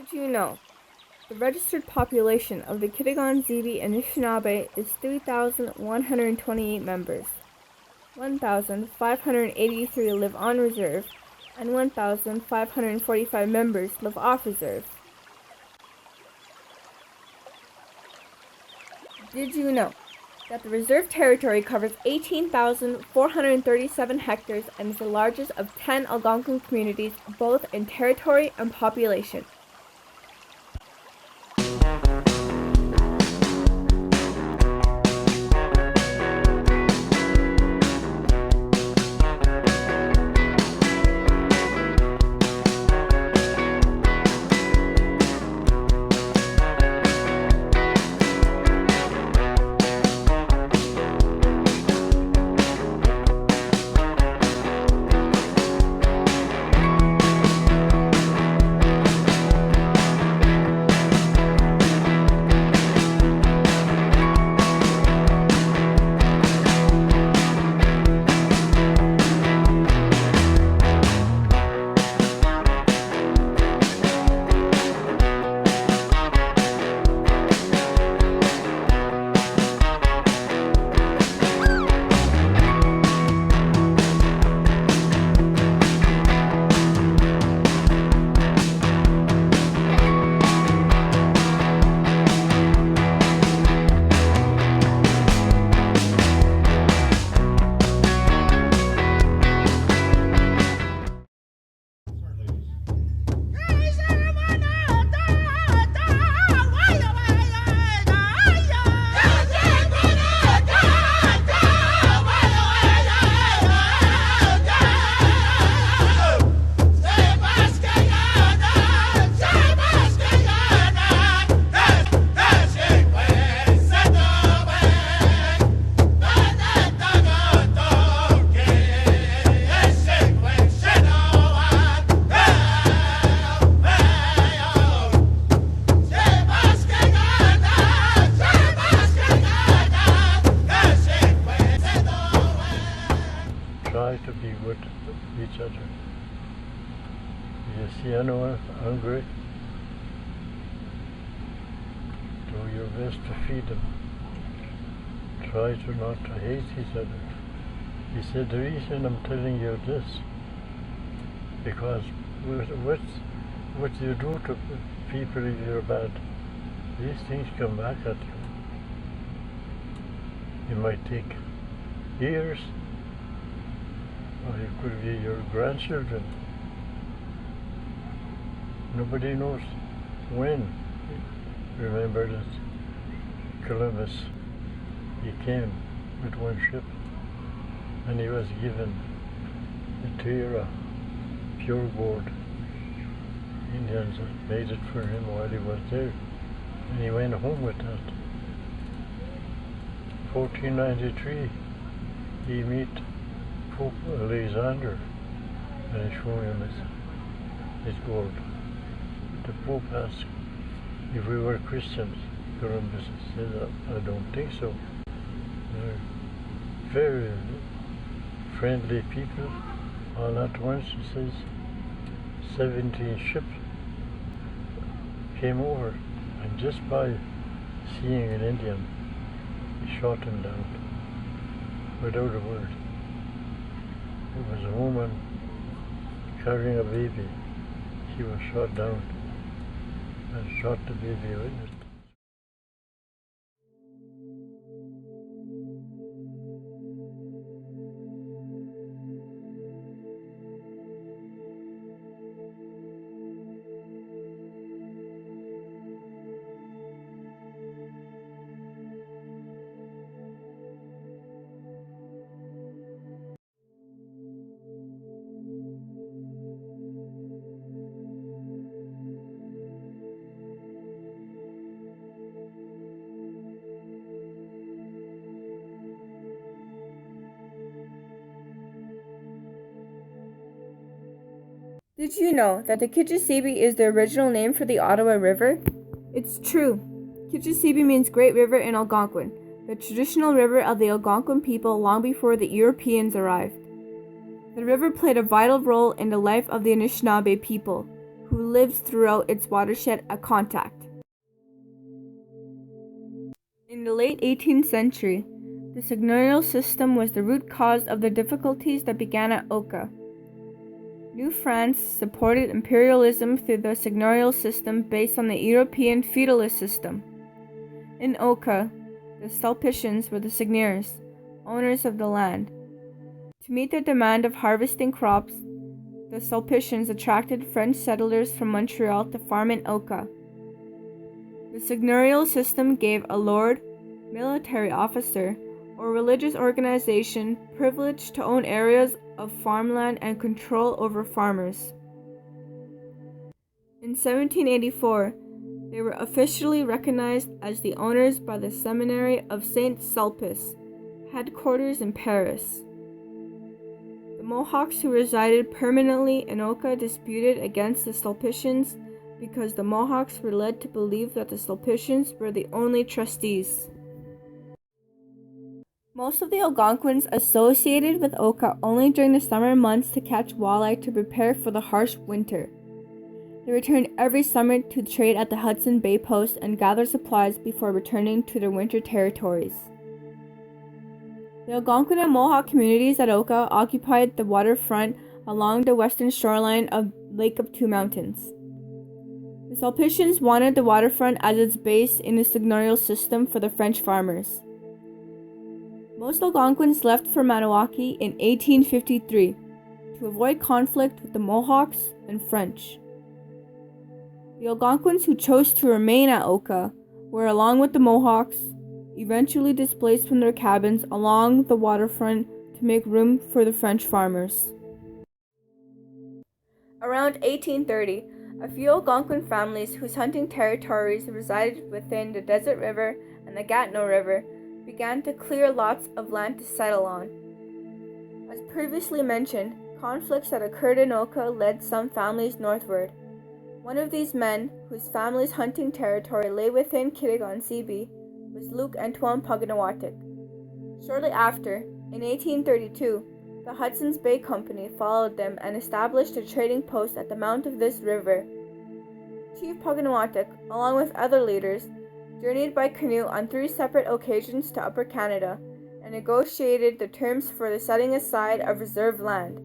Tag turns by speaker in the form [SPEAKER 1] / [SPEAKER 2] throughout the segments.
[SPEAKER 1] Did you know the registered population of the Kitigan Zibi Anishinabeg is 3,128 members? 1,583 live on reserve, and 1,545 members live off reserve. Did you know that the reserve territory covers 18,437 hectares and is the largest of 10 Algonquin communities, both in territory and population?
[SPEAKER 2] Try to be with each other. You see anyone hungry, do your best to feed them. Try to not to hate each other. He said, the reason I'm telling you this, because what you do to people if you're bad, these things come back at you. It might take years, or it could be your grandchildren. Nobody knows when. Remember that Columbus, he came with one ship and he was given a tier of pure gold. Indians made it for him while he was there, and he went home with that. 1493, he met Pope Alexander and he showed him his gold. The Pope asked if we were Christians. Columbus said, I don't think so. They're very friendly people. All at once, he says, 17 ships came over, and just by seeing an Indian, he shot him down without a word. It was a woman carrying a baby. She was shot down and shot the baby with it.
[SPEAKER 1] Did you know that the Kitigan is the original name for the Ottawa River? It's true. Kitigan means Great River in Algonquin, the traditional river of the Algonquin people long before the Europeans arrived. The river played a vital role in the life of the Anishinabeg people. who lives throughout its watershed at contact. In the late 18th century, the seigneurial system was the root cause of the difficulties that began at Oka. New France supported imperialism through the seigneurial system based on the European feudalist system. In Oka, the Sulpicians were the seigneurs, owners of the land. To meet their demand of harvesting crops, the Sulpicians attracted French settlers from Montreal to farm in Oka. The seigneurial system gave a lord, military officer, or religious organization privilege to own areas of farmland and control over farmers. In 1784, they were officially recognized as the owners by the Seminary of Saint Sulpice, headquarters in Paris. The Mohawks who resided permanently in Oka disputed against the Sulpicians because the Mohawks were led to believe that the Sulpicians were the only trustees. Most of the Algonquins associated with Oka only during the summer months to catch walleye to prepare for the harsh winter. They returned every summer to trade at the Hudson Bay Post and gather supplies before returning to their winter territories. The Algonquin and Mohawk communities at Oka occupied the waterfront along the western shoreline of Lake of Two Mountains. The Sulpicians wanted the waterfront as its base in the seigneurial system for the French farmers. Most Algonquins left for Maniwaki in 1853 to avoid conflict with the Mohawks and French. The Algonquins who chose to remain at Oka were, along with the Mohawks, eventually displaced from their cabins along the waterfront to make room for the French farmers. Around 1830, a few Algonquin families whose hunting territories resided within the Desert River and the Gatineau River began to clear lots of land to settle on. As previously mentioned, conflicts that occurred in Oka led some families northward. One of these men, whose family's hunting territory lay within Kitigan Zibi, was Luke Antoine Paganawatic. Shortly after, in 1832, the Hudson's Bay Company followed them and established a trading post at the mouth of this river. Chief Paganawatic, along with other leaders, journeyed by canoe on 3 separate occasions to Upper Canada and negotiated the terms for the setting aside of reserve land.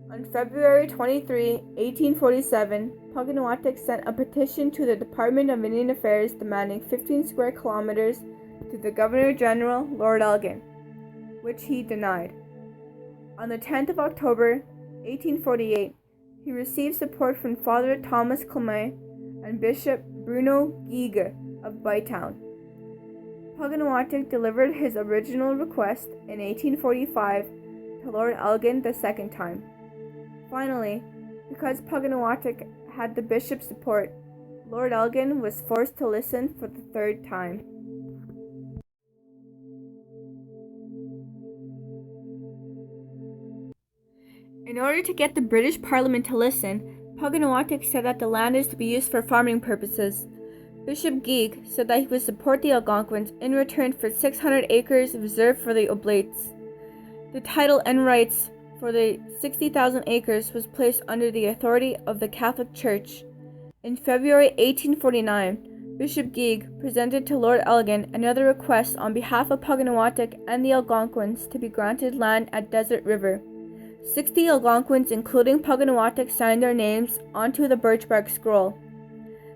[SPEAKER 1] On February 23, 1847, Paganawatic sent a petition to the Department of Indian Affairs demanding 15 square kilometers to the Governor-General, Lord Elgin, which he denied. On the 10th of October, 1848, he received support from Father Thomas Clement and Bishop Bruno Giga of Bytown. Paganawatic delivered his original request in 1845 to Lord Elgin the second time. Finally, because Paganawatic had the bishop's support, Lord Elgin was forced to listen for the third time. In order to get the British Parliament to listen, Paganawatic said that the land is to be used for farming purposes. Bishop Geek said that he would support the Algonquins in return for 600 acres reserved for the Oblates. The title and rights for the 60,000 acres was placed under the authority of the Catholic Church. In February 1849, Bishop Geek presented to Lord Elgin another request on behalf of Paganawatic and the Algonquins to be granted land at Desert River. 60 Algonquins, including Paganawatic, signed their names onto the birchbark scroll.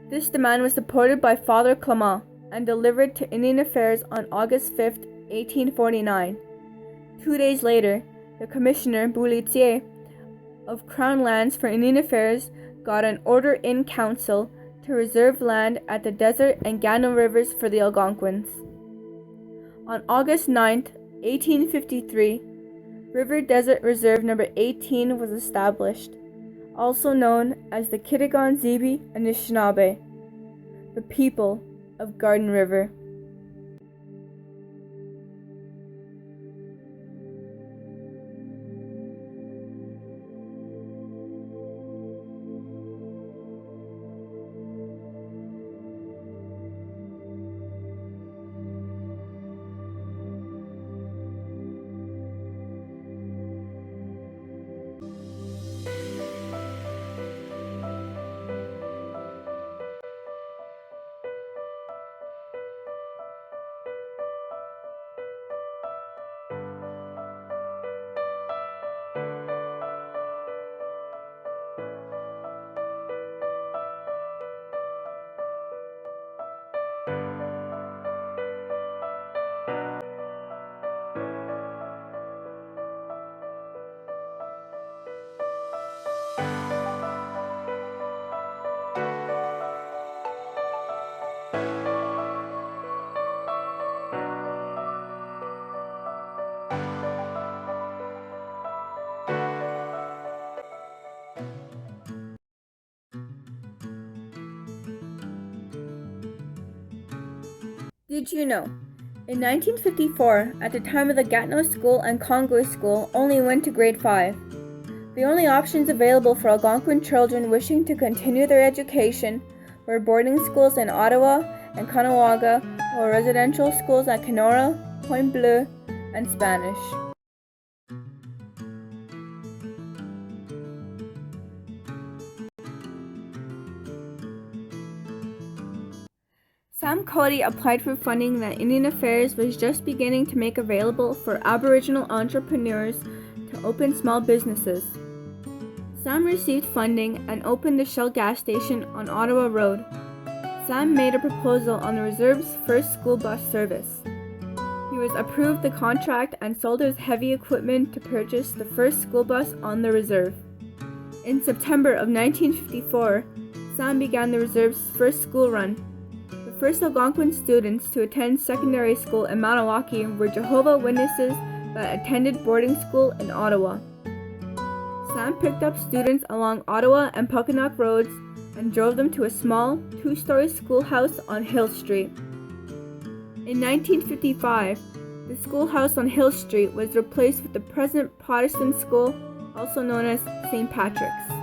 [SPEAKER 1] This demand was supported by Father Clement and delivered to Indian Affairs on August 5, 1849. 2 days later, the Commissioner Boulitier of Crown Lands for Indian Affairs got an order in council to reserve land at the Desert and Gatineau rivers for the Algonquins. On August 9, 1853, River Desert Reserve No. 18 was established, also known as the Kitigan Zibi Anishinabeg, the people of Garden River. Did you know? In 1954, at the time of the Gatineau School and Conway School only went to grade 5. The only options available for Algonquin children wishing to continue their education were boarding schools in Ottawa and Caughnawaga, or residential schools at Kenora, Point Bleu, and Spanish. Sam Cody applied for funding that Indian Affairs was just beginning to make available for Aboriginal entrepreneurs to open small businesses. Sam received funding and opened the Shell gas station on Ottawa Road. Sam made a proposal on the reserve's first school bus service. He was approved the contract and sold his heavy equipment to purchase the first school bus on the reserve. In September of 1954, Sam began the reserve's first school run. The first Algonquin students to attend secondary school in Maniwaki were Jehovah's Witnesses that attended boarding school in Ottawa. Sam picked up students along Ottawa and Puckenock roads and drove them to a small, 2-story schoolhouse on Hill Street. In 1955, the schoolhouse on Hill Street was replaced with the present Protestant school, also known as St. Patrick's.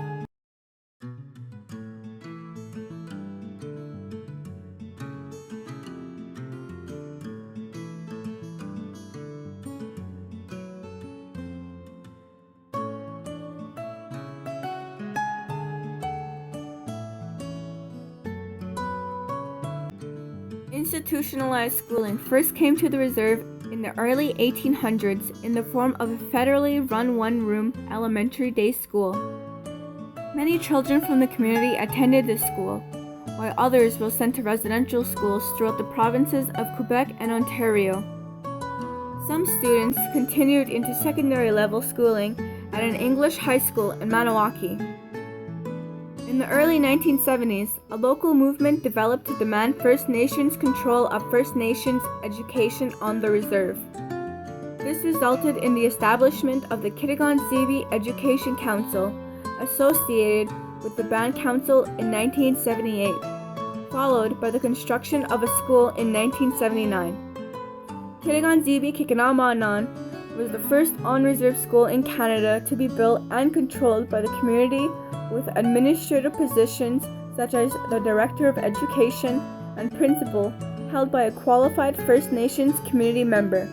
[SPEAKER 1] Institutionalized schooling first came to the reserve in the early 1800s in the form of a federally run one-room elementary day school. Many children from the community attended this school, while others were sent to residential schools throughout the provinces of Quebec and Ontario. Some students continued into secondary level schooling at an English high school in Maniwaki. In the early 1970s, a local movement developed to demand First Nations control of First Nations education on the reserve. This resulted in the establishment of the Kitigan Zibi Education Council, associated with the Band Council in 1978, followed by the construction of a school in 1979. Kitigan Zibi Kikinamanan was the first on-reserve school in Canada to be built and controlled by the community, with administrative positions such as the Director of Education and Principal held by a qualified First Nations community member.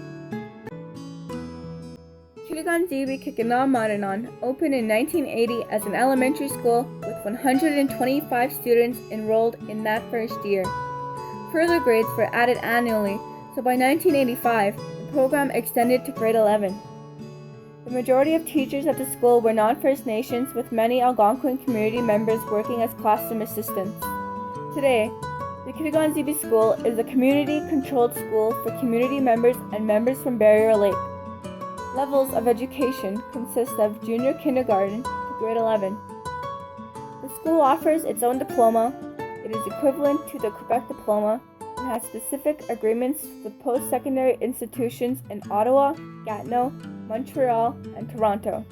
[SPEAKER 1] Kitigan Zibi Kikinamanan opened in 1980 as an elementary school with 125 students enrolled in that first year. Further grades were added annually, so by 1985, the program extended to grade 11. The majority of teachers at the school were non-First Nations, with many Algonquin community members working as classroom assistants. Today, the Kitigan Zibi School is a community-controlled school for community members and members from Barrier Lake. Levels of education consist of junior kindergarten to grade 11. The school offers its own diploma. It is equivalent to the Quebec diploma and has specific agreements with post-secondary institutions in Ottawa, Gatineau, Montreal, and Toronto.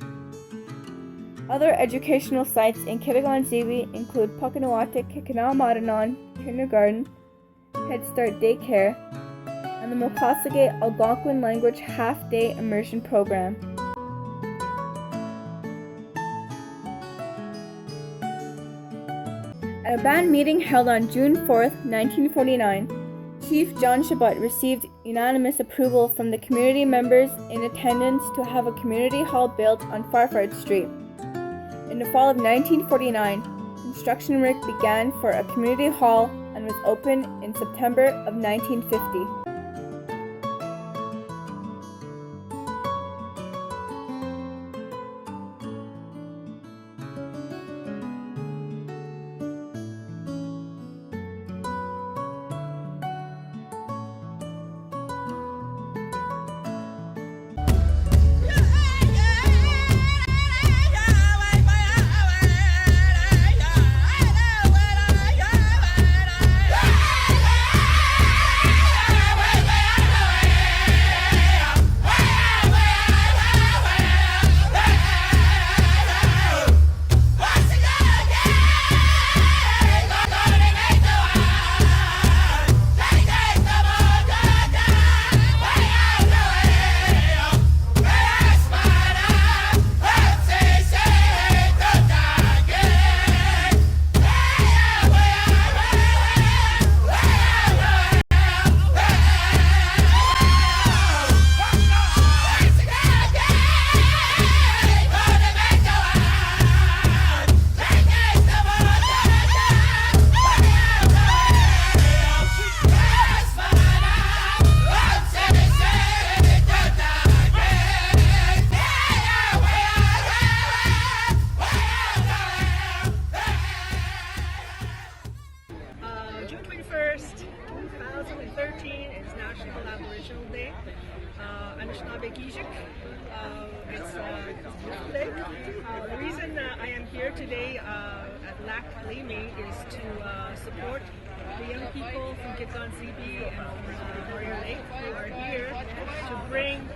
[SPEAKER 1] Other educational sites in Kitigan Zibi include Puckenowatik Kikinamadanon Kindergarten, Head Start Daycare, and the Mokasage Algonquin Language Half-Day Immersion Program. At a band meeting held on June 4, 1949, Chief John Chabot received unanimous approval from the community members in attendance to have a community hall built on Farfard Street. In the fall of 1949, construction work began for a community hall and was opened in September of 1950.
[SPEAKER 3] today. Anishinabeg. It's Lake. The reason I am here today at Lac Limi is to support the young people from Kitigan Zibi and Warrior Lake who are here to bring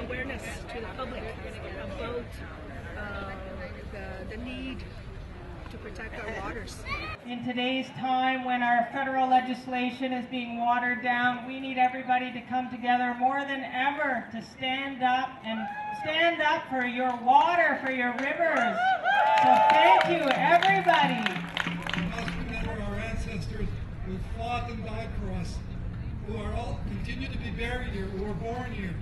[SPEAKER 3] awareness to the public about the need to protect our waters.
[SPEAKER 4] In today's time when our federal legislation is being watered down, we need everybody to come together more than ever to stand up for your water, for your rivers. So thank you, everybody.
[SPEAKER 5] We must remember our ancestors who fought and died for us, who are all continue to be buried here, who were born here,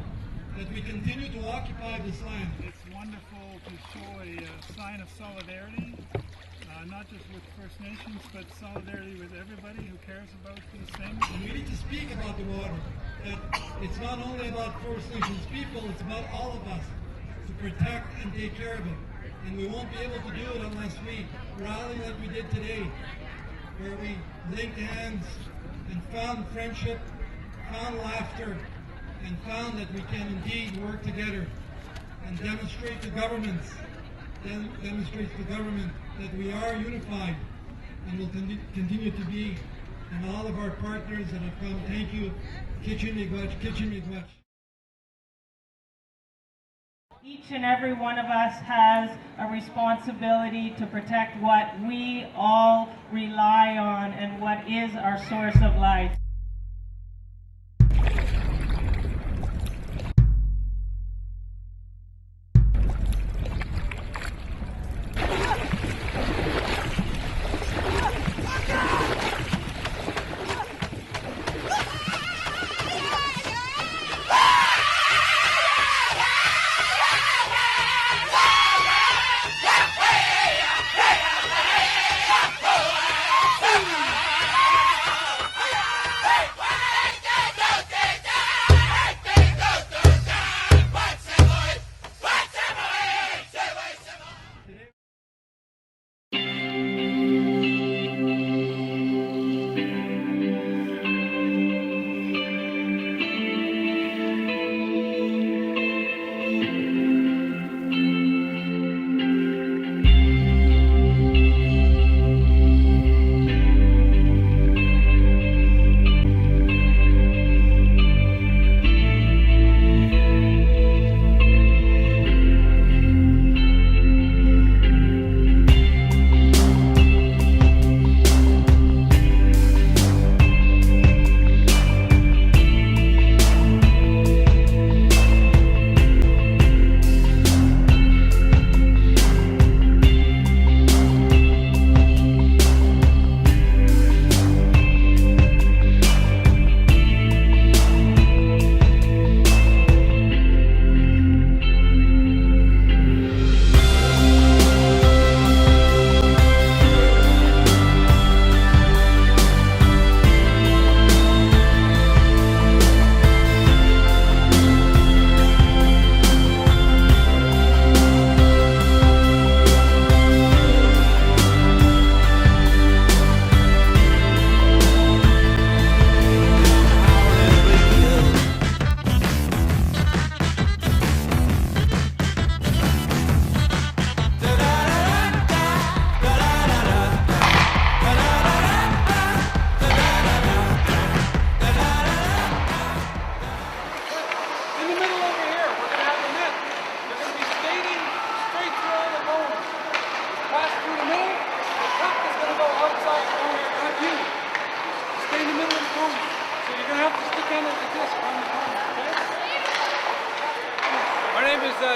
[SPEAKER 5] that we continue to occupy this land.
[SPEAKER 6] It's wonderful to show a sign of solidarity, not just with First Nations, but solidarity with everybody who cares about these things.
[SPEAKER 5] And we need to speak about the water, that it's not only about First Nations people, it's about all of us to protect and take care of it. And we won't be able to do it unless we rally like we did today, where we linked hands and found friendship, found laughter, and found that we can indeed work together and demonstrate to governments, that we are unified and will continue to be, and all of our partners that have come. Thank you. Kitigan Zibi.
[SPEAKER 4] Each and every one of us has a responsibility to protect what we all rely on and what is our source of life.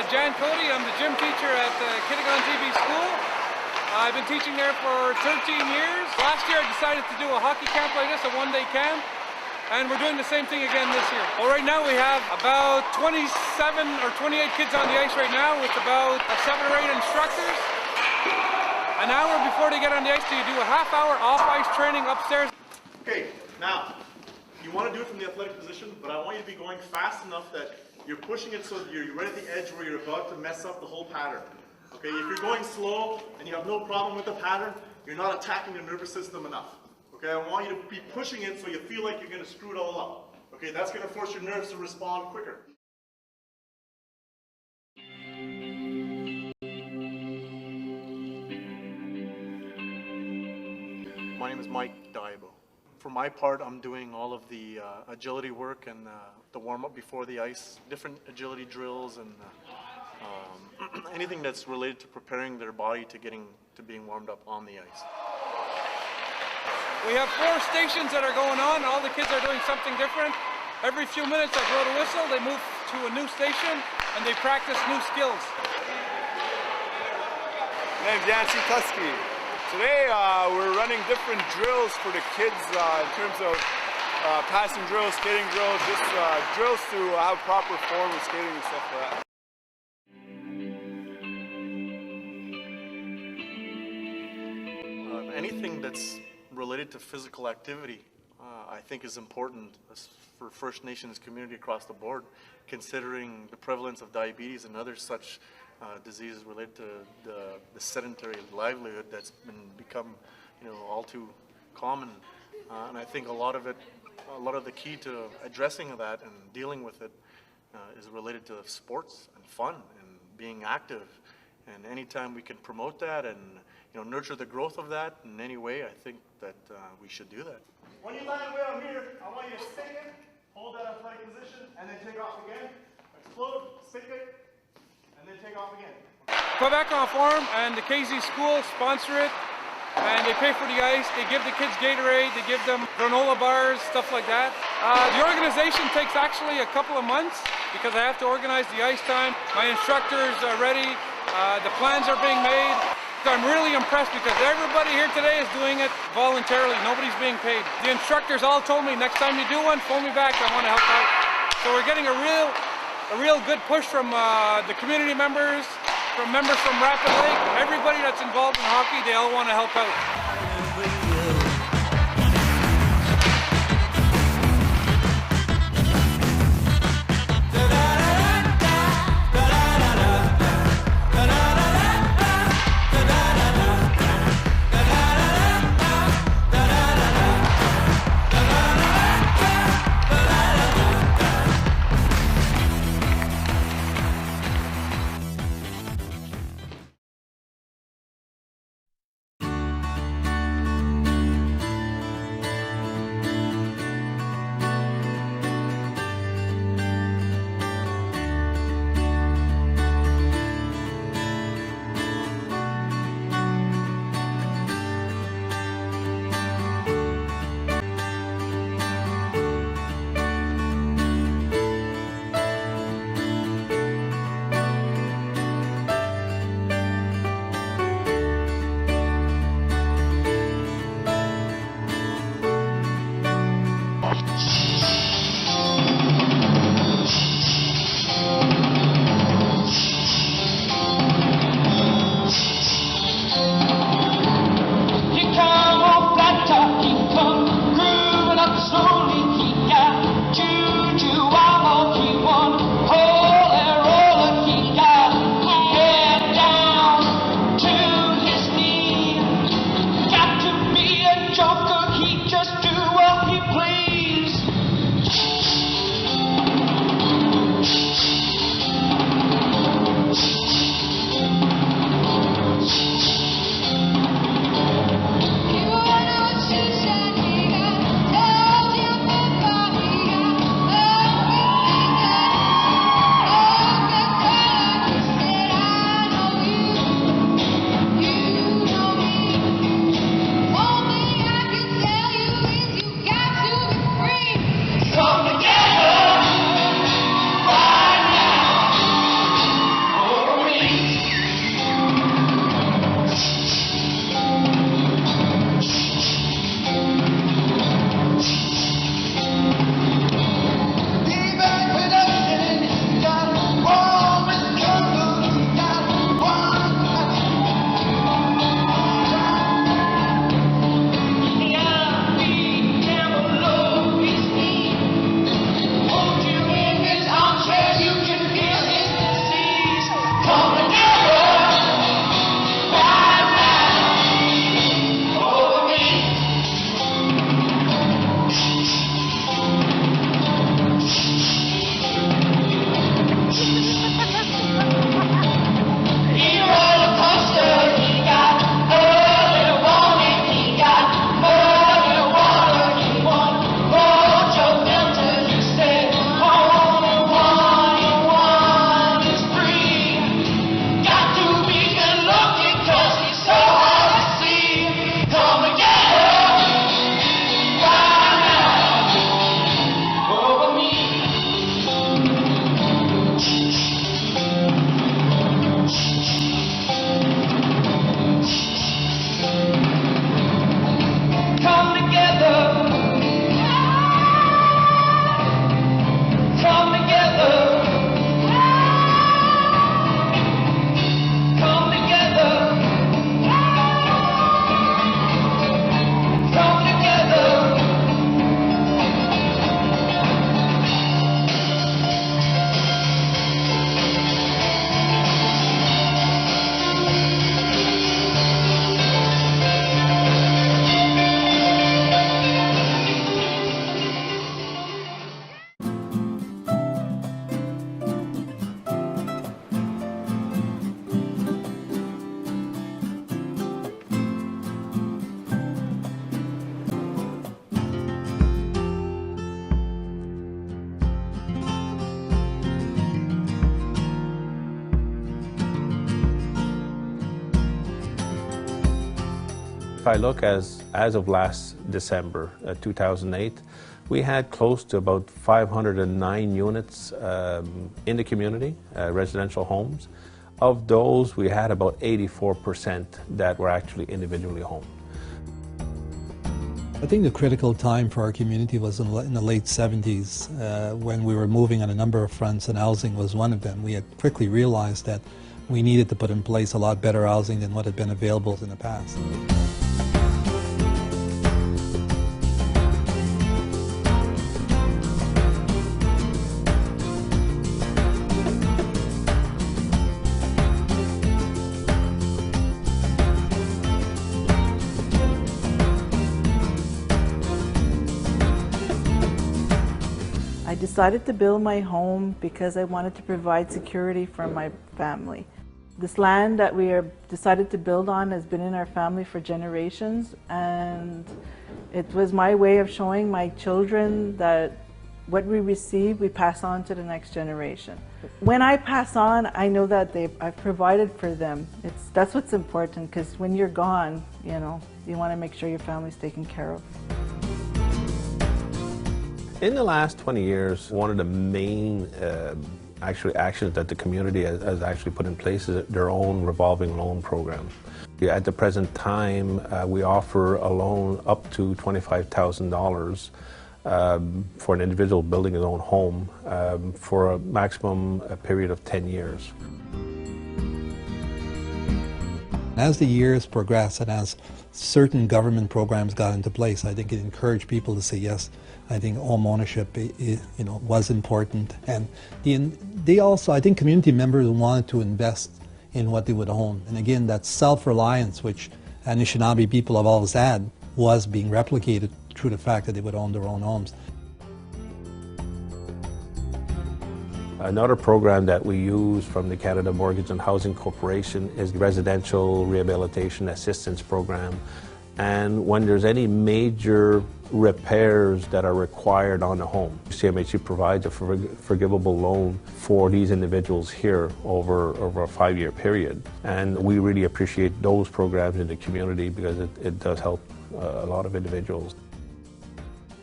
[SPEAKER 7] Jan Cody. I'm the gym teacher at the Kitigan Zibi school. I've been teaching there for 13 years. Last year I decided to do a hockey camp like this, a one-day camp, and we're doing the same thing again this year. Well, right now we have about 27 or 28 kids on the ice right now with about 7 or 8 instructors. An hour before they get on the ice, you do a half-hour off-ice training upstairs.
[SPEAKER 8] Okay, now, you want to do it from the athletic position, but I want you to be going fast enough that you're pushing it so that you're right at the edge where you're about to mess up the whole pattern. Okay, if you're going slow and you have no problem with the pattern, you're not attacking the nervous system enough. Okay, I want you to be pushing it so you feel like you're going to screw it all up. Okay, that's going to force your nerves to respond quicker. My name is Mike Daibo. For my part, I'm doing all of the agility work and the warm-up before the ice, different agility drills and anything that's related to preparing their body to being warmed up on the ice.
[SPEAKER 7] We have 4 stations that are going on. All the kids are doing something different. Every few minutes I blow the whistle, they move to a new station and they practice new skills.
[SPEAKER 9] My name's Yancy Tusky. Today we're running different drills for the kids in terms of passing drills, skating drills, just drills to have proper form of skating and stuff like that.
[SPEAKER 8] Anything that's related to physical activity, I think is important for First Nations community across the board, considering the prevalence of diabetes and other such diseases related to the sedentary livelihood that's become, all too common. And I think a lot of the key to addressing that and dealing with it is related to sports and fun and being active. And anytime we can promote that and nurture the growth of that in any way, I think that we should do that. When you land way out here, I want you to stick it, hold that athletic position, and then take off again. Explode, stick it, and then take off again.
[SPEAKER 7] Quebec on Farm and the KZ school sponsor it, and they pay for the ice. They give the kids Gatorade, they give them granola bars, stuff like that. The organization takes actually a couple of months because I have to organize the ice time. My instructors are ready, the plans are being made. I'm really impressed because everybody here today is doing it voluntarily. Nobody's being paid. The instructors all told me, next time you do one, phone me back, I want to help out. So we're getting a real good push from the community members, from members from Rapid Lake, everybody that's involved in hockey, they all want to help out.
[SPEAKER 10] If I look as of last December 2008, we had close to about 509 units in the community, residential homes. Of those, we had about 84% that were actually individually owned.
[SPEAKER 11] I think the critical time for our community was in the late 70s when we were moving on a number of fronts, and housing was one of them. We had quickly realized that we needed to put in place a lot better housing than what had been available in the past.
[SPEAKER 12] I decided to build my home because I wanted to provide security for my family. This land that we decided to build on has been in our family for generations, and it was my way of showing my children that what we receive, we pass on to the next generation. When I pass on, I know that I've provided for them. That's what's important, because when you're gone, you want to make sure your family's taken care of.
[SPEAKER 10] In the last 20 years, one of the main actions that the community has actually put in place is their own revolving loan program. At the present time, we offer a loan up to $25,000 for an individual building his own home for a maximum period of 10 years.
[SPEAKER 11] As the years progressed and as certain government programs got into place, I think it encouraged people to say yes. I think home ownership, was important, and they also, I think, community members wanted to invest in what they would own. And again, that self-reliance, which Anishinaabe people have always had, was being replicated through the fact that they would own their own homes.
[SPEAKER 10] Another program that we use from the Canada Mortgage and Housing Corporation is the Residential Rehabilitation Assistance Program. And when there's any major repairs that are required on the home, CMHC provides a forgivable loan for these individuals here over a 5-year period. And we really appreciate those programs in the community because it does help a lot of individuals.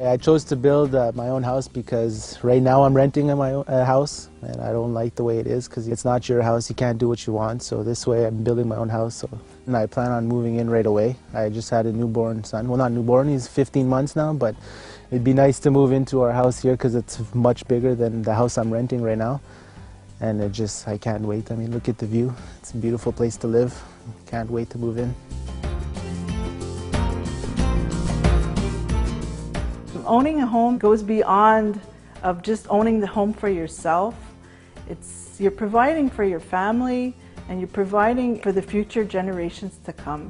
[SPEAKER 13] I chose to build my own house because right now I'm renting in my own house, and I don't like the way it is because it's not your house, you can't do what you want. So this way I'm building my own house, and I plan on moving in right away. I just had a newborn son. Well, not newborn, he's 15 months now, but it'd be nice to move into our house here because it's much bigger than the house I'm renting right now. And I can't wait. I mean, look at the view. It's a beautiful place to live. Can't wait to move in.
[SPEAKER 12] Owning a home goes beyond of just owning the home for yourself. You're providing for your family, and you're providing for the future generations to come.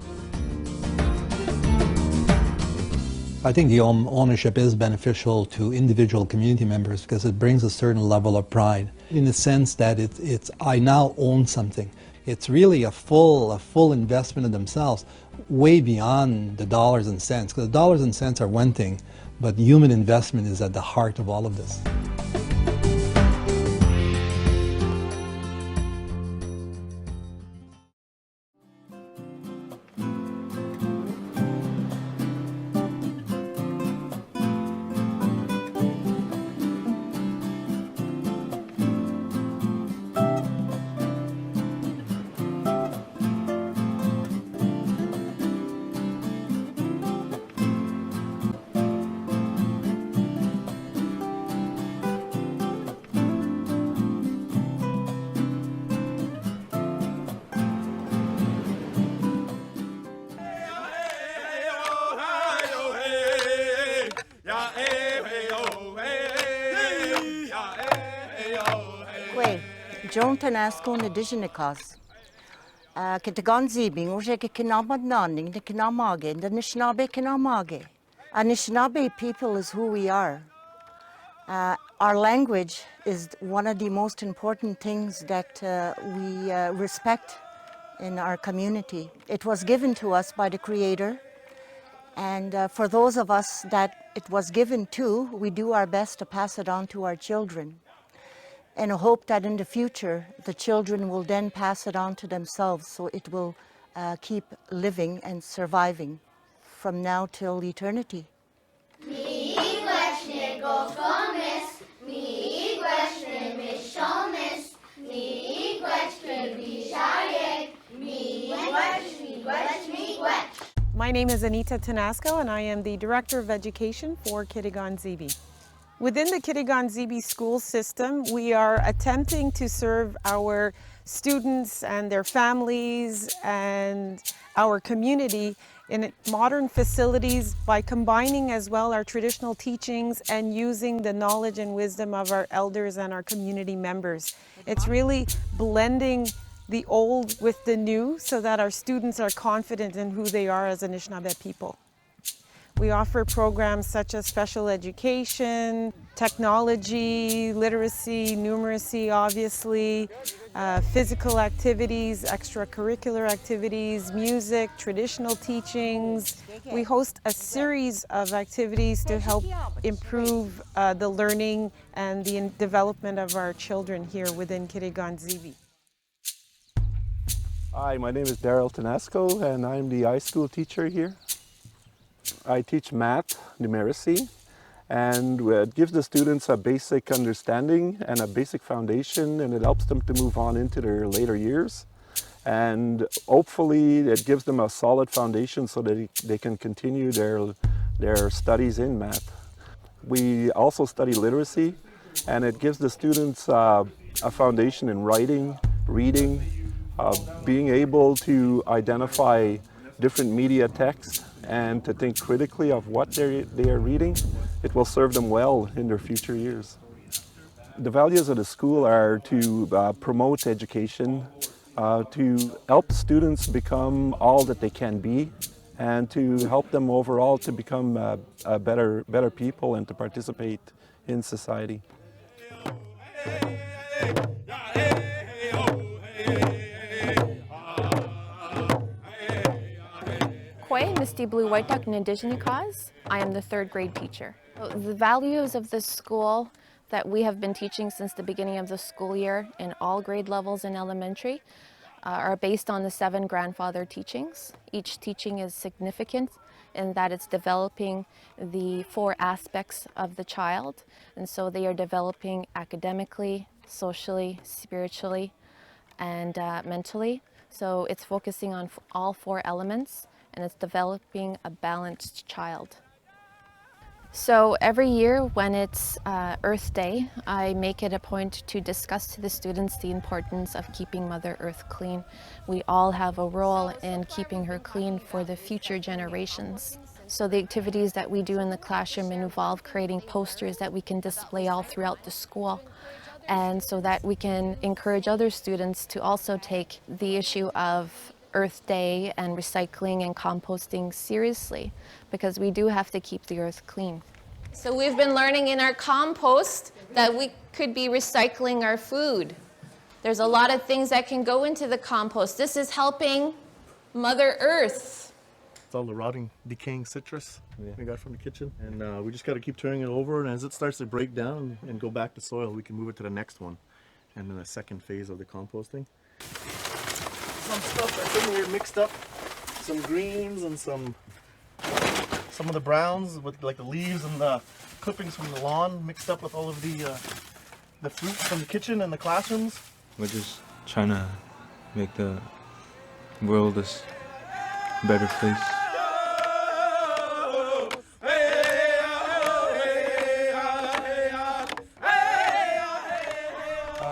[SPEAKER 11] I think the home ownership is beneficial to individual community members because it brings a certain level of pride in the sense that I now own something. It's really a full investment in themselves, way beyond the dollars and cents, because the dollars and cents are one thing, but human investment is at the heart of all of this.
[SPEAKER 14] Jonathan Asco na Dijinikas. Kitigan Zibi, Uje Kinamad Nanning, the Kinamage, the Anishinabeg Kinamage. Anishinaabe people is who we are. Our language is one of the most important things that we respect in our community. It was given to us by the Creator, and for those of us that it was given to, we do our best to pass it on to our children, and I hope that in the future the children will then pass it on to themselves, so it will keep living and surviving. from now till eternity.
[SPEAKER 15] My name is Anita Tanasco and I am the Director of Education for Kitigan Zibi. Within the Kitigan Zibi school system, we are attempting to serve our students and their families and our community in modern facilities by combining as well our traditional teachings and using the knowledge and wisdom of our elders and our community members. It's really blending the old with the new so that our students are confident in who they are as Anishinabeg people. We offer programs such as special education, technology, literacy, numeracy, obviously, physical activities, extracurricular activities, music, traditional teachings. We host a series of activities to help improve the learning and the development of our children here within Kitigan Zibi.
[SPEAKER 16] Hi, my name is Daryl Tanasco and I'm the iSchool teacher here. I teach math, numeracy, and it gives the students a basic understanding and a basic foundation, and it helps them to move on into their later years. And hopefully it gives them a solid foundation so that they can continue their studies in math. We also study literacy, and it gives the students a foundation in writing, reading, being able to identify different media texts and to think critically of what they are reading. It will serve them well in their future years. The values of the school are to promote education, to help students become all that they can be, and to help them overall to become better people and to participate in society.
[SPEAKER 17] Misty Blue White Duck and Indigenous Cause. I am the 3rd grade teacher. The values of this school that we have been teaching since the beginning of the school year in all grade levels in elementary are based on the 7 grandfather teachings. Each teaching is significant in that it's developing the 4 aspects of the child, and so they are developing academically, socially, spiritually, and mentally. So it's focusing on all 4 elements, and it's developing a balanced child. So every year when it's Earth Day, I make it a point to discuss to the students the importance of keeping Mother Earth clean. We all have a role in keeping her clean for the future generations. So the activities that we do in the classroom involve creating posters that we can display all throughout the school, and so that we can encourage other students to also take the issue of Earth Day and recycling and composting seriously, because we do have to keep the earth clean. So we've been learning in our compost that we could be recycling our food. There's a lot of things that can go into the compost. This is helping Mother Earth.
[SPEAKER 18] It's all the rotting, decaying citrus we got from the kitchen, and we just got to keep turning it over, and as it starts to break down and go back to soil, we can move it to the next one, and then the second phase of the composting. Some stuff that's in here mixed up, some greens and some of the browns with like the leaves and the clippings from the lawn mixed up with all of the fruit from the kitchen and the classrooms.
[SPEAKER 19] We're just trying to make the world a better place.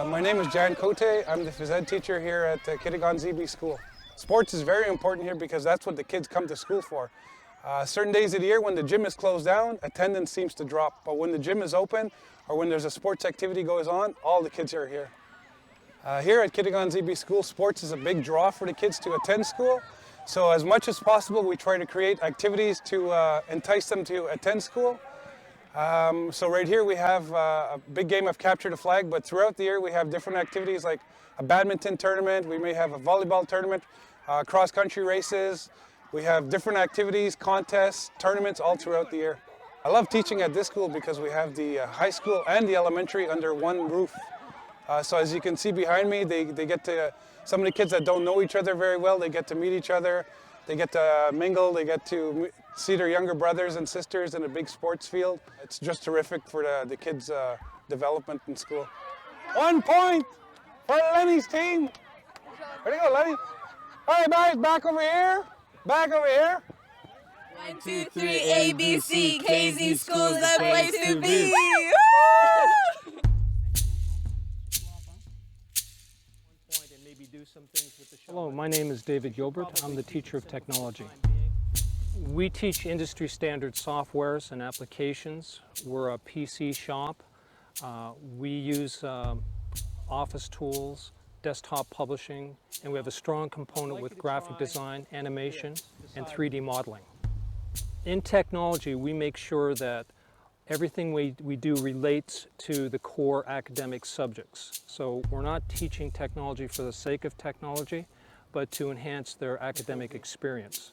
[SPEAKER 20] My name is Jan Cote. I'm the phys ed teacher here at Kitigan Zibi School. Sports is very important here because that's what the kids come to school for. Certain days of the year when the gym is closed down, attendance seems to drop. But when the gym is open or when there's a sports activity goes on, all the kids are here. Here at Kitigan Zibi School, sports is a big draw for the kids to attend school. So as much as possible, we try to create activities to entice them to attend school. So right here we have a big game of Capture the Flag, but throughout the year we have different activities like a badminton tournament, we may have a volleyball tournament, cross-country races. We have different activities, contests, tournaments all throughout the year. I love teaching at this school because we have the high school and the elementary under one roof. So as you can see behind me, they get to, some of the kids that don't know each other very well, they get to meet each other, they get to mingle, they get to see their younger brothers and sisters in a big sports field. It's just terrific for the kids' development in school. 1 point for Lenny's team. Where'd you go, Lenny? All right, guys, back over here. Back over here.
[SPEAKER 21] 1, 2, 3, ABC, KZ School's the place to be.
[SPEAKER 22] Hello, my name is David Gilbert. I'm the teacher of technology. We teach industry standard softwares and applications. We're a PC shop. We use office tools, desktop publishing, and we have a strong component with graphic design, animation, and 3D modeling. In technology, we make sure that everything we do relates to the core academic subjects. So we're not teaching technology for the sake of technology, but to enhance their academic experience.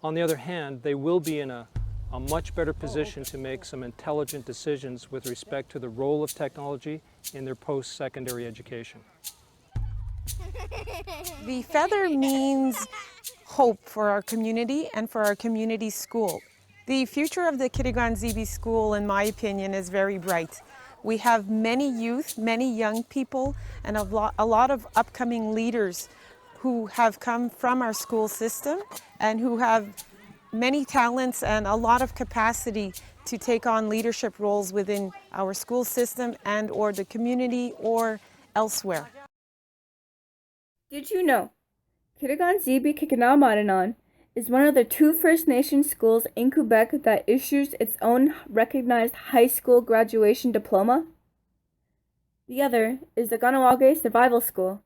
[SPEAKER 22] On the other hand, they will be in a much better position to make some intelligent decisions with respect to the role of technology in their post-secondary education.
[SPEAKER 15] The feather means hope for our community and for our community school. The future of the Kitigan Zibi school, in my opinion, is very bright. We have many youth, many young people, and a lot of upcoming leaders who have come from our school system and who have many talents and a lot of capacity to take on leadership roles within our school system and or the community or elsewhere.
[SPEAKER 1] Did you know Kitigan Zibi Kikinamadanon is one of the 2 First Nations schools in Quebec that issues its own recognized high school graduation diploma? The other is the Ganawage Survival School.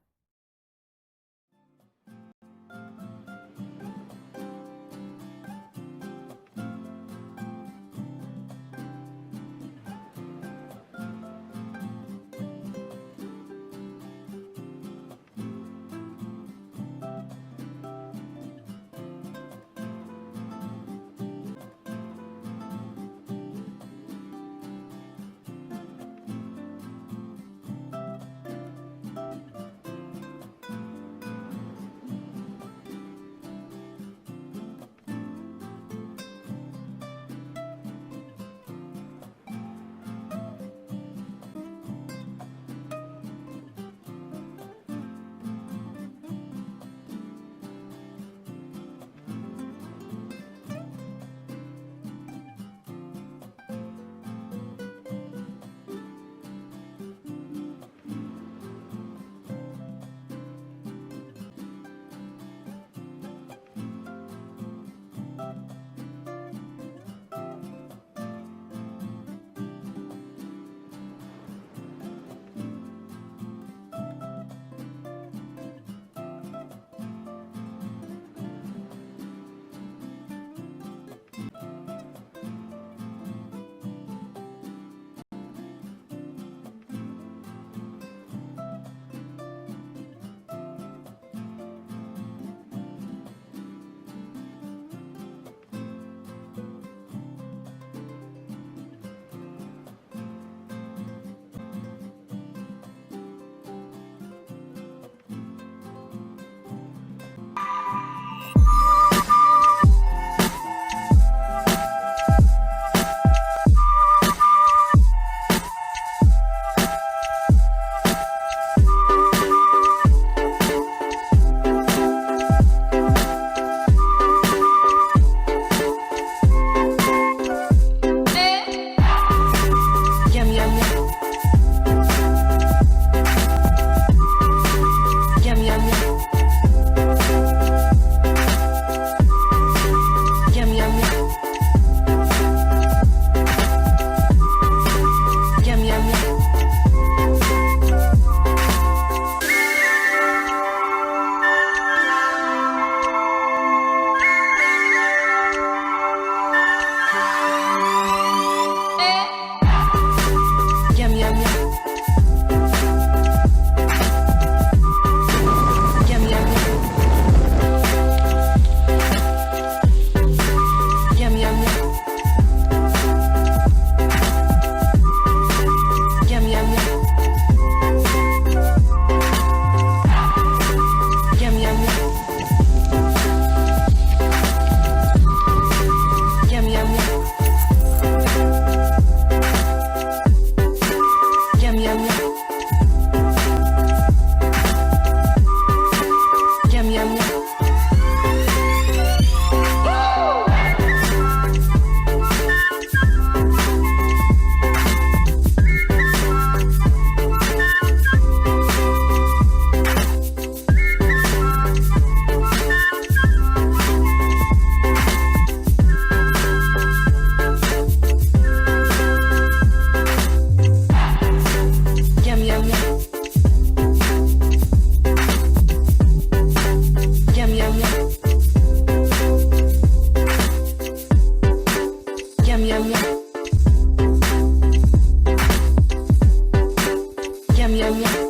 [SPEAKER 21] yum yum yum.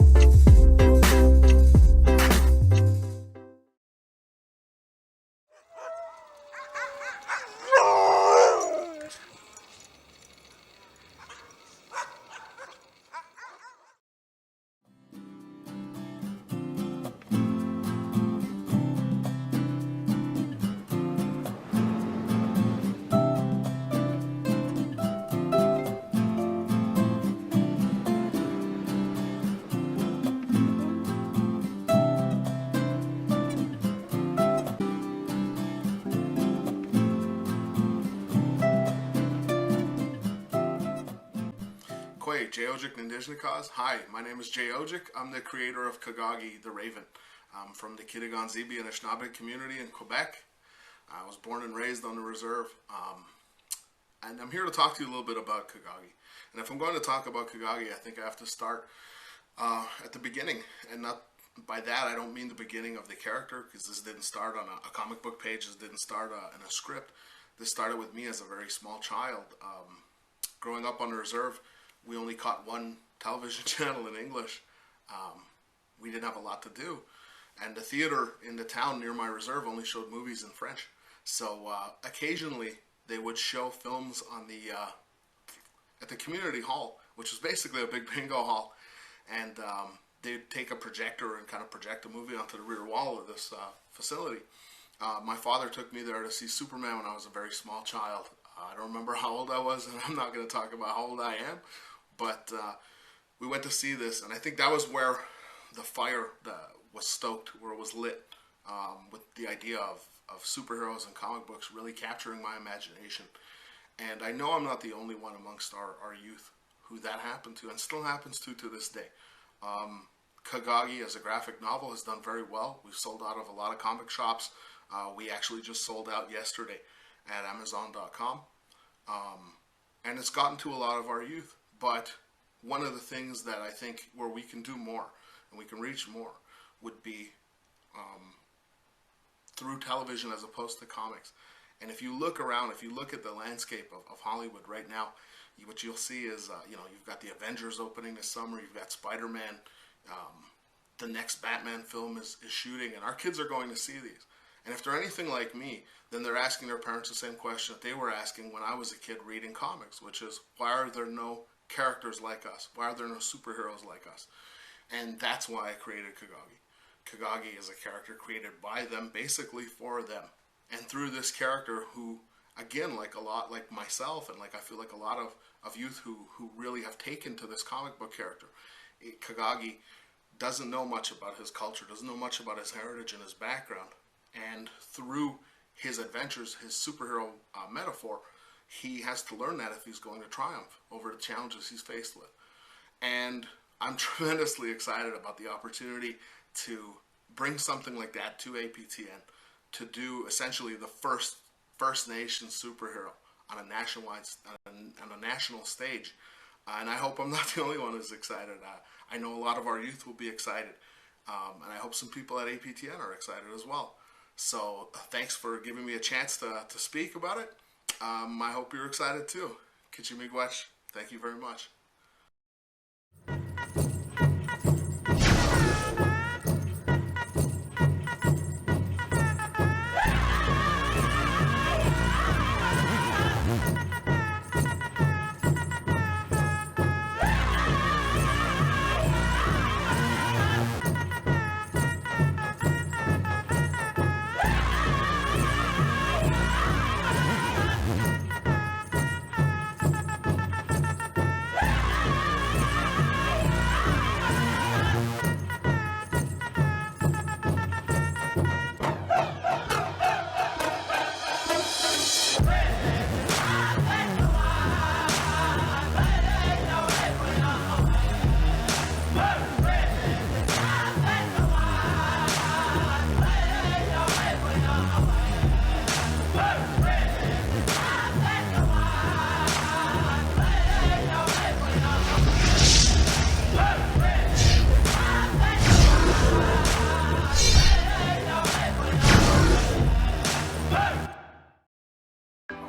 [SPEAKER 2] Jay Ojic Nindishnikas. Hi, my name is Jay Ojic. I'm the creator of Kagagi the Raven. I'm from the Kitigan Zibi and Anishinabeg community in Quebec. I was born and raised on the reserve. And I'm here to talk to you a little bit about Kagagi. And if I'm going to talk about Kagagi, I think I have to start at the beginning. And not by that, I don't mean the beginning of the character, because this didn't start on a comic book page. This didn't start in a script. This started with me as a very small child. Growing up on the reserve, we only caught one television channel in English. We didn't have a lot to do. And the theater in the town near my reserve only showed movies in French. So occasionally they would show films on at the community hall, which was basically a big bingo hall. And they'd take a projector and kind of project a movie onto the rear wall of this facility. My father took me there to see Superman when I was a very small child. I don't remember how old I was, and I'm not going to talk about how old I am. But we went to see this, and I think that was where the fire was stoked, where it was lit, with the idea of superheroes and comic books really capturing my imagination. And I know I'm not the only one amongst our youth who that happened to, and still happens to this day. Kagagi as a graphic novel has done very well. We've sold out of a lot of comic shops. We actually just sold out yesterday at Amazon.com. And it's gotten to a lot of our youth. But one of the things that I think where we can do more and we can reach more would be through television as opposed to comics. And if you look around, if you look at the landscape of Hollywood right now, what you'll see is, you've got the Avengers opening this summer, you've got Spider-Man, the next Batman film is shooting, and our kids are going to see these. And if they're anything like me, then they're asking their parents the same question that they were asking when I was a kid reading comics, which is, why are there no characters like us? Why are there no superheroes like us? And that's why I created Kagagi. Kagagi is a character created by them, basically for them. And through this character who, again, like myself, and like I feel like a lot of youth who really have taken to this comic book character, Kagagi doesn't know much about his culture, doesn't know much about his heritage and his background. And through his adventures, his superhero metaphor, he has to learn that if he's going to triumph over the challenges he's faced with. And I'm tremendously excited about the opportunity to bring something like that to APTN, to do essentially the first First Nation superhero on a national stage. And I hope I'm not the only one who's excited. I know a lot of our youth will be excited. And I hope some people at APTN are excited as well. So thanks for giving me a chance to speak about it. I hope you're excited too. Kichimigwech, thank you very much.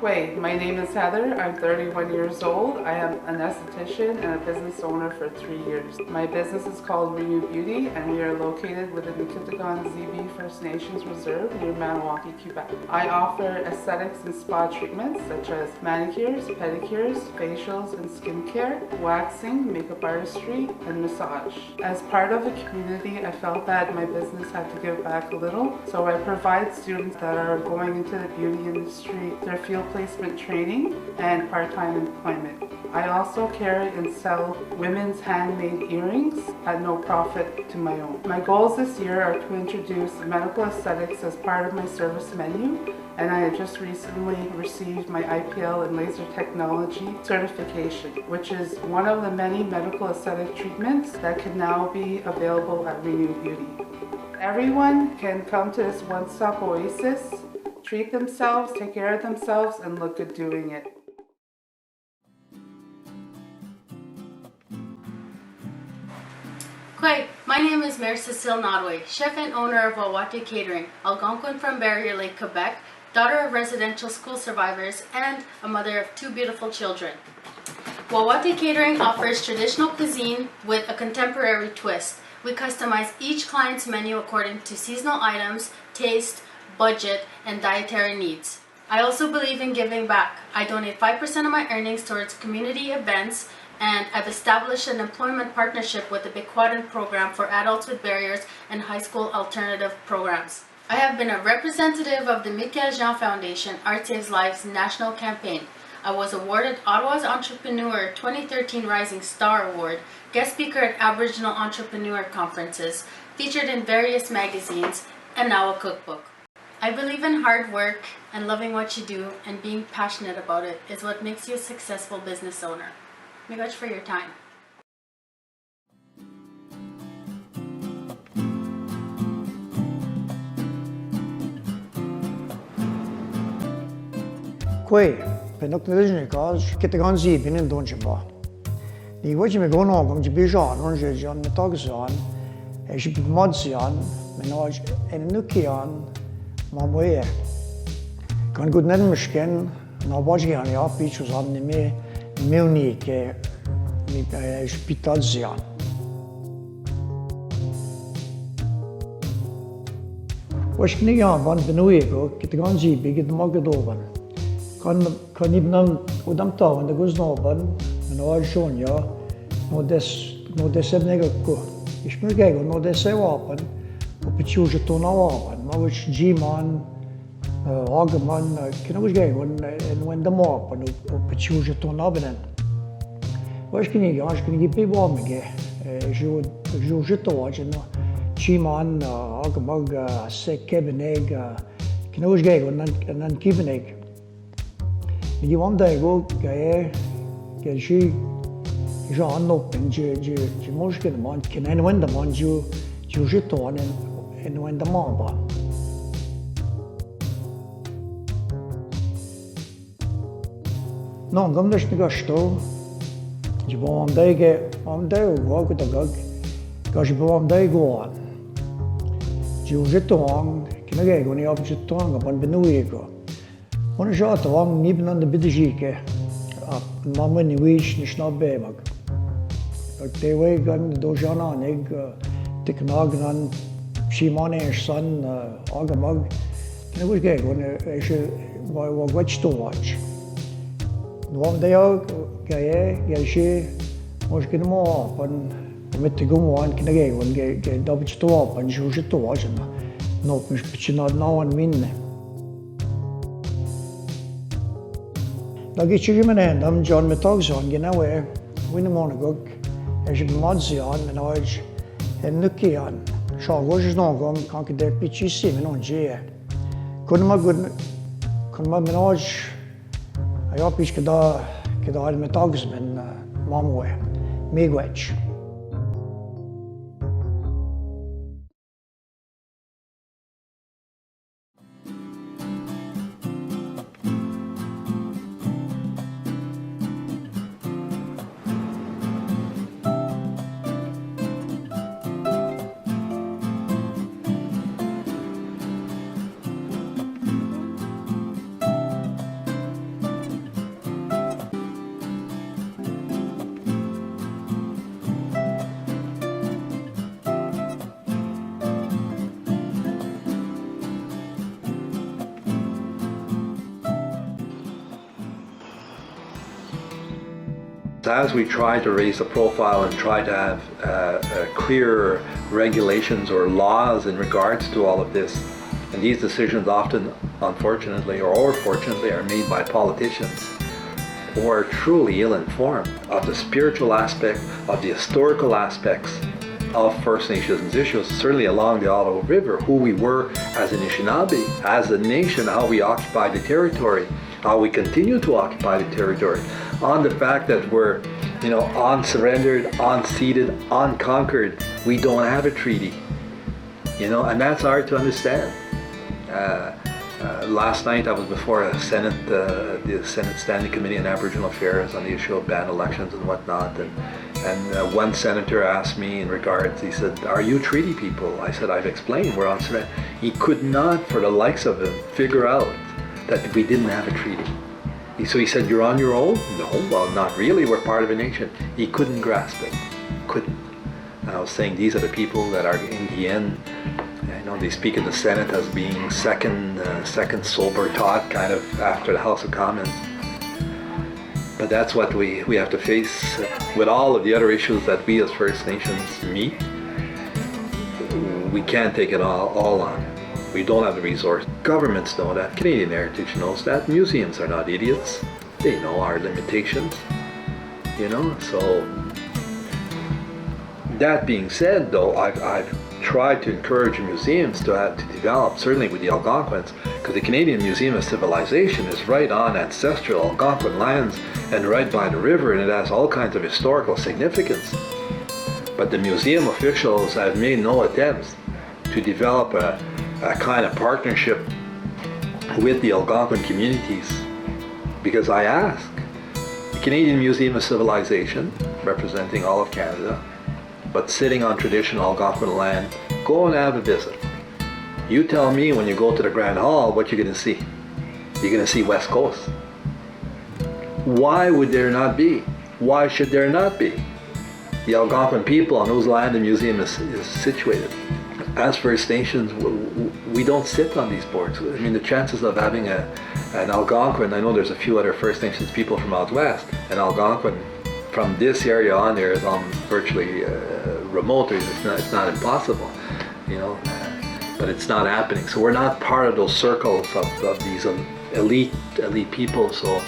[SPEAKER 3] Wait, my name is Heather. I'm 31 years old. I am an esthetician and a business owner for 3 years. My business is called Renew Beauty, and we are located within the Kitigan Zibi First Nations Reserve near Maniwaki, Quebec. I offer aesthetics and spa treatments such as manicures, pedicures, facials and skincare, waxing, makeup artistry, and massage. As part of the community, I felt that my business had to give back a little, so I provide students that are going into the beauty industry their field placement training and part-time employment. I also carry and sell women's handmade earrings at no profit to my own. My goals this year are to introduce medical aesthetics as part of my service menu, and I have just recently received my IPL in laser technology certification, which is one of the many medical aesthetic treatments that can now be available at Renew Beauty. Everyone can come to this one-stop oasis, treat themselves, take care of themselves, and look good doing it.
[SPEAKER 6] Quay, my name is Mary Cecile Nodway, chef and owner of Wawate Catering, Algonquin from Barrier Lake, Quebec, daughter of residential school survivors, and a mother of 2 beautiful children. Wawate Catering offers traditional cuisine with a contemporary twist. We customize each client's menu according to seasonal items, taste, budget, and dietary needs. I also believe in giving back. I donate 5% of my earnings towards community events, and I've established an employment partnership with the Bequadin program for adults with barriers and high school alternative programs. I have been a representative of the Michael Jean Foundation Art Saves Lives national campaign. I was awarded Ottawa's Entrepreneur 2013 Rising Star Award, guest speaker at Aboriginal Entrepreneur conferences, featured in various magazines, and now a cookbook. I believe in hard work and loving what you do, and being passionate about it is what makes you a successful business owner. Thank you much for your time.
[SPEAKER 23] Quay, penok na dizne kaz, Kitigan Zibi nin donjba. Ni wachi me gono gom jibi jan, on je jan metag zan, e jibi mod zan, menaj en nukian, mamoye. Kan good nen mishken, na waji han ya pichu zan ni me meuni ke mi spital zan. Wash kni yan van benuego, Kitigan Zibi gid magadovan. Kan ibnam udam tawen de guznoban, no aljonja, no des ebnega ko. Ishmirgego no des wapen, o pichuja to na wapen, ma wich G-man, Agaman, kina wich gego en wenda wapen, o pichuja to na benen. Wash kini gipi wamige, jo jito no G-man, Agamag, se kebeneg, kina wich gego nan kibeneg. Ni vam da ego gae shi Jean open je moshke man ken en wenda man ju jeton en wenda man ba. Non gam dash gasto je vam da go ko da gag ga je vam da go an. Ju jeton ken ga go ni ob jeton ga ban benu ego. Ona jata vam nibn an de bidjike. Mamma ni wish ni snabebag. Te we gan do jana nig tiknagnan shimane san agamag. Ne wish ge gon e wa watch to watch. No de yo ge she mosh kin mo pan mit gum wan kin ge gon ge dobch to pan juj to watch na. No mish pichina na wan minne. Lagi chijimene dam John Metogzon genawe winmonagog ej modzian menoj en nukian shagoj nogom kan ke der pichisi menon je kunma menoj ayo pich kada al Metogz men mamwe migwech.
[SPEAKER 4] as we try to raise the profile and try to have clear regulations or laws in regards to all of this, and these decisions often, unfortunately or fortunately, are made by politicians who are truly ill-informed of the spiritual aspect, of the historical aspects of First Nations issues, certainly along the Ottawa River, who we were as Anishinaabe, as a nation, how we occupied the territory, how we continue to occupy the territory, on the fact that we're, unsurrendered, unceded, unconquered. We don't have a treaty, and that's hard to understand. Last night I was before the Senate Standing Committee on Aboriginal Affairs on the issue of banned elections and whatnot, and one senator asked me in regards, he said, "Are you treaty people?" I said, "I've explained, we're on surrender." He could not, for the likes of him, figure out that we didn't have a treaty. So he said, "You're on your own?" "No, well, not really, we're part of a nation." He couldn't grasp it, couldn't. And I was saying, these are the people that are, in the end, they speak in the Senate as being second sober thought, kind of after the House of Commons. But that's what we have to face with all of the other issues that we as First Nations meet. We can't take it all on. We don't have the resource. Governments know that. Canadian Heritage knows that. Museums are not idiots. They know our limitations. So that being said, though, I've tried to encourage museums to develop, certainly with the Algonquins, because the Canadian Museum of Civilization is right on ancestral Algonquin lands and right by the river, and it has all kinds of historical significance. But the museum officials have made no attempts to develop a kind of partnership with the Algonquin communities, because I ask, the Canadian Museum of Civilization, representing all of Canada, but sitting on traditional Algonquin land, go and have a visit. You tell me when you go to the Grand Hall what you're going to see. You're going to see West Coast. Why would there not be? Why should there not be? The Algonquin people on whose land the museum is situated. As First Nations, we don't sit on these boards. I mean, the chances of having an Algonquin, I know there's a few other First Nations people from out west, an Algonquin from this area on there is virtually remote. It's not impossible, but it's not happening. So we're not part of those circles of these elite people. So,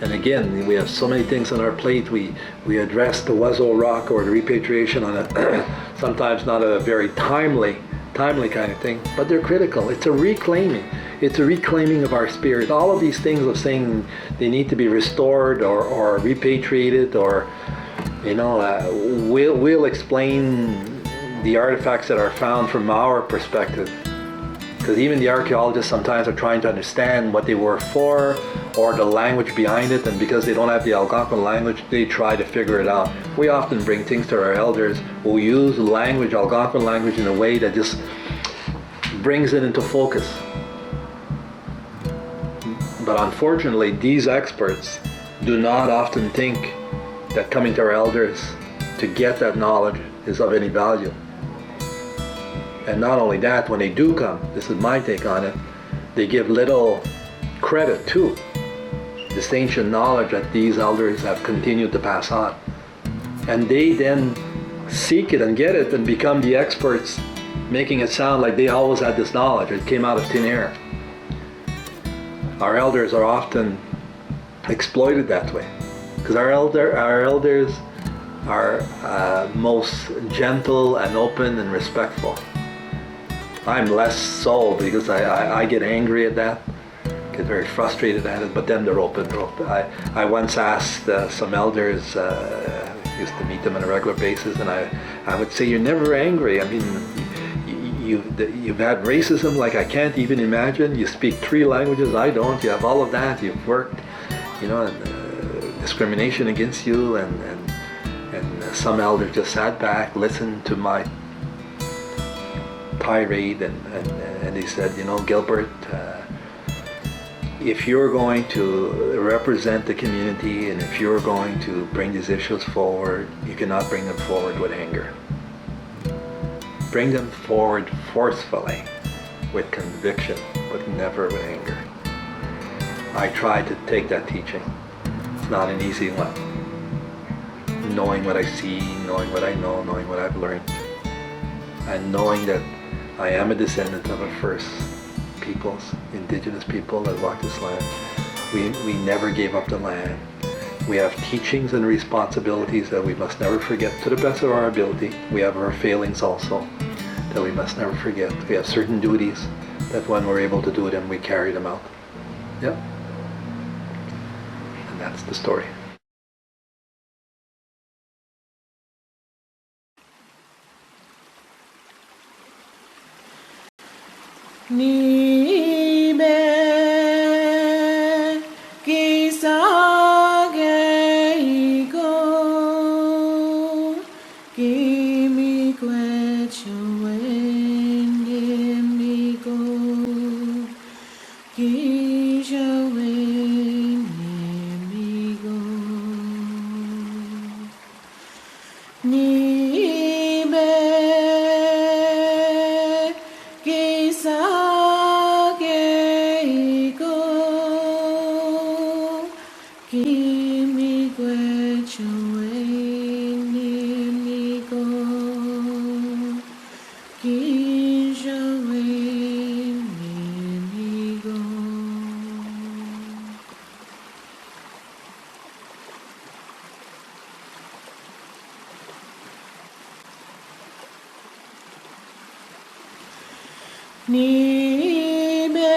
[SPEAKER 4] and again, we have so many things on our plate. We address the Wuzzo Rock or the repatriation on a sometimes not a very timely kind of thing, but they're critical. It's a reclaiming of our spirit. All of these things of saying they need to be restored or repatriated, or we'll explain the artifacts that are found from our perspective, because even the archaeologists sometimes are trying to understand what they were for or the language behind it, and because they don't have the Algonquin language, they try to figure it out. We often bring things to our elders who use language, Algonquin language, in a way that just brings it into focus. But unfortunately, these experts do not often think that coming to our elders to get that knowledge is of any value. And not only that, when they do come, this is my take on it, they give little credit to this ancient knowledge that these elders have continued to pass on. And they then seek it and get it and become the experts, making it sound like they always had this knowledge. It came out of thin air. Our elders are often exploited that way, because our elders are most gentle and open and respectful. I'm less so, because I get angry at that, get very frustrated at it, but then they're open. I once asked some elders, used to meet them on a regular basis, and I would say, "You're never angry. I mean, you've had racism like I can't even imagine. You speak 3 languages, I don't. You have all of that. You've worked, and discrimination against you." And some elders just sat back, listened to my tirade, and they said, "Gilbert, if you're going to represent the community and if you're going to bring these issues forward, you cannot bring them forward with anger. Bring them forward forcefully, with conviction, but never with anger." I try to take that teaching. It's not an easy one. knowing what I see, knowing what I know, knowing what I've learned, and knowing that I am a descendant of a first peoples, indigenous people that walked this land. We never gave up the land. We have teachings and responsibilities that we must never forget to the best of our ability. We have our failings also that we must never forget. We have certain duties that when we're able to do them, we carry them out. Yep. And that's the story.
[SPEAKER 5] Nibe kisage go kimi kwechawen go kishawen go Nibe kisage go kimi kwechawen go kishawen go Nibe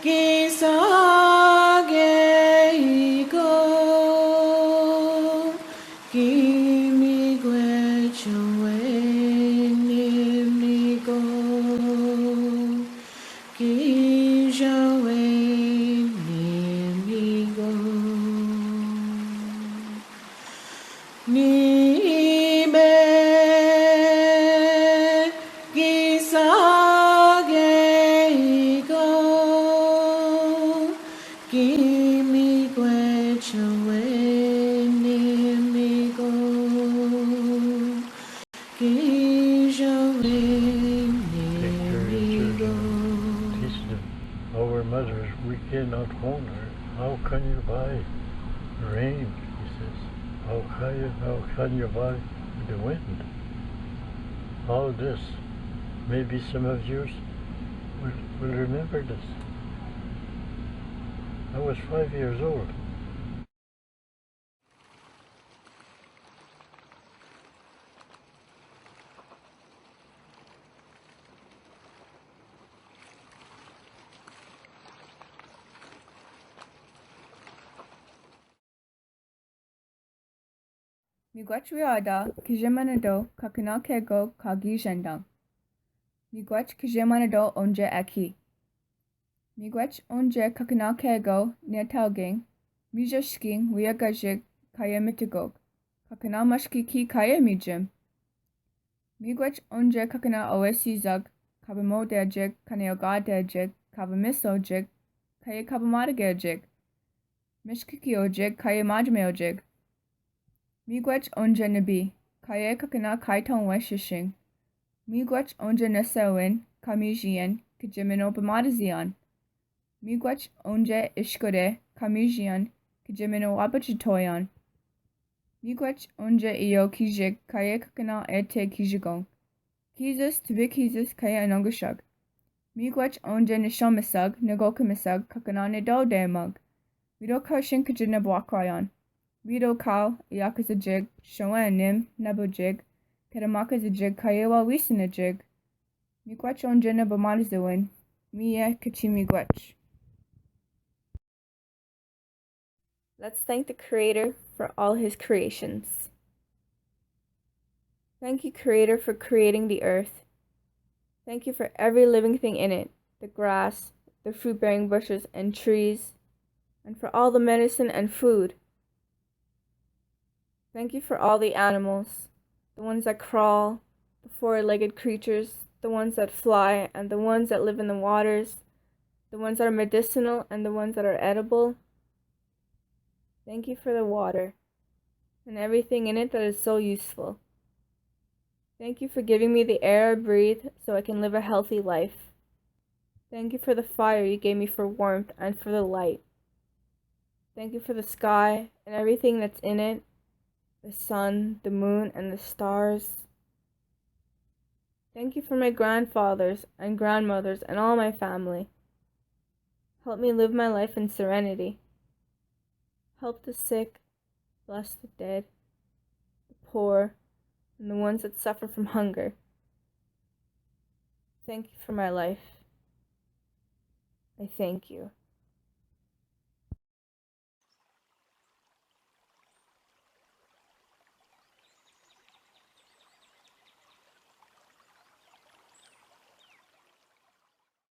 [SPEAKER 5] kisage go kimi kwechawen go kishawen go Nibe kisage go kimi kwechawen go kishawen go
[SPEAKER 8] Teach them, our mothers, we cannot own her. How can you buy rain? He says. How can you buy the wind? All this. Maybe some of you will remember this. I was 5 years old.
[SPEAKER 1] Miigwech riada kijimanado kakanakego kagi jendang. Miigwech kijimanado onje aki. Miigwech onje kakanakego netalging. Mijashking wiagajig kayamitagog. Kakanamashki ki kayamijim. Miigwech onje kakana oesizag. Kabamodejig kaneogadejig. Kabamisojig. Kayakabamadagejig. Mishkikiojig kayamajmeojig. Miigwech onje nabi, kaye kakana kaiton weshishing. Miigwech onje nasewin, kamijian, kijimino bamadazian. Miigwech onje ishkode, kamijian, kijimino wabachitoyan. Miigwech onje iyo kijig, kaye kakana ete kijigong. Kizis tibi kizis kaye anongashug. Miigwech onje nishomisug, nagokamisug, kakana nido demug. Mido koshin kijinabwakrayan. Vido Kao, Yakazajig, Shoan Nim, Nabojig, Ketamakazajig, Kayewa Wisanajig. Miigwech onjena Bamadazuin, Miya Kachimigwech. Let's thank the Creator for all His creations. Thank you, Creator, for creating the earth. Thank you for every living thing in it, the grass, the fruit-bearing bushes and trees, and for all the medicine and food. Thank you for all the animals, the ones that crawl, the four-legged creatures, the ones that fly, and the ones that live in the waters, the ones that are medicinal and the ones that are edible. Thank you for the water and everything in it that is so useful. Thank you for giving me the air I breathe so I can live a healthy life. Thank you for the fire you gave me for warmth and for the light. Thank you for the sky and everything that's in it, the sun, the moon, and the stars. Thank you for my grandfathers and grandmothers and all my family. Help me live my life in serenity. Help the sick, bless the dead, the poor, and the ones that suffer from hunger. Thank you for my life. I thank you.